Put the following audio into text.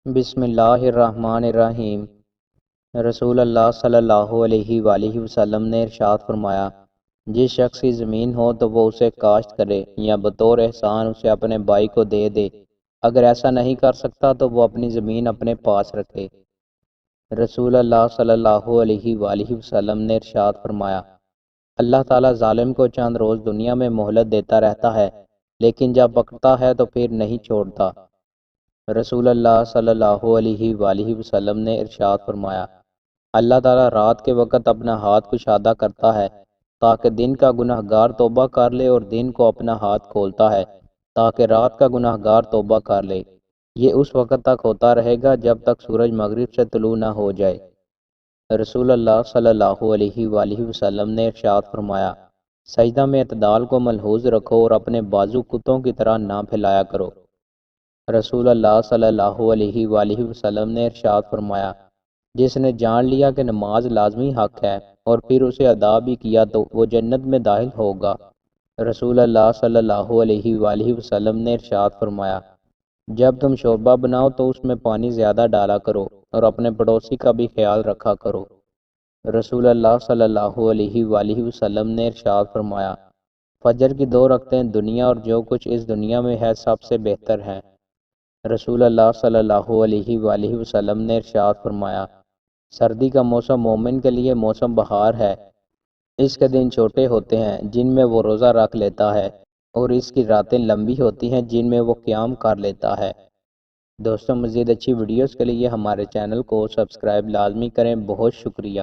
بسم اللہ الرحمن الرحیم۔ رسول اللہ صلی اللہ علیہ وآلہ وسلم نے ارشاد فرمایا، جس شخص کی زمین ہو تو وہ اسے کاشت کرے یا بطور احسان اسے اپنے بھائی کو دے دے۔ اگر ایسا نہیں کر سکتا تو وہ اپنی زمین اپنے پاس رکھے۔ رسول اللہ صلی اللہ علیہ وآلہ وسلم نے ارشاد فرمایا، اللہ تعالیٰ ظالم کو چند روز دنیا میں مہلت دیتا رہتا ہے، لیکن جب پکڑتا ہے تو پھر نہیں چھوڑتا۔ رسول اللہ صلی اللہ علیہ وآلہ وسلم نے ارشاد فرمایا، اللہ تعالیٰ رات کے وقت اپنا ہاتھ کشادہ کرتا ہے تاکہ دن کا گناہ گار توبہ کر لے، اور دن کو اپنا ہاتھ کھولتا ہے تاکہ رات کا گناہ گار توبہ کر لے۔ یہ اس وقت تک ہوتا رہے گا جب تک سورج مغرب سے طلوع نہ ہو جائے۔ رسول اللہ صلی اللہ علیہ وآلہ وسلم نے ارشاد فرمایا، سجدہ میں اعتدال کو ملحوظ رکھو اور اپنے بازو کتوں کی طرح نہ پھیلایا کرو۔ رسول اللہ صلی اللہ علیہ وآلہ وسلم نے ارشاد فرمایا، جس نے جان لیا کہ نماز لازمی حق ہے اور پھر اسے ادا بھی کیا تو وہ جنت میں داخل ہوگا۔ رسول اللہ صلی اللہ علیہ وآلہ وسلم نے ارشاد فرمایا، جب تم شوربہ بناؤ تو اس میں پانی زیادہ ڈالا کرو اور اپنے پڑوسی کا بھی خیال رکھا کرو۔ رسول اللہ صلی اللہ علیہ وآلہ وسلم نے ارشاد فرمایا، فجر کی 2 رکعتیں دنیا اور جو کچھ اس دنیا میں ہے سب سے بہتر ہیں۔ رسول اللہ صلی اللہ علیہ وآلہ وسلم نے ارشاد فرمایا، سردی کا موسم مومن کے لیے موسم بہار ہے۔ اس کے دن چھوٹے ہوتے ہیں جن میں وہ روزہ رکھ لیتا ہے، اور اس کی راتیں لمبی ہوتی ہیں جن میں وہ قیام کر لیتا ہے۔ دوستوں، مزید اچھی ویڈیوز کے لیے ہمارے چینل کو سبسکرائب لازمی کریں۔ بہت شکریہ۔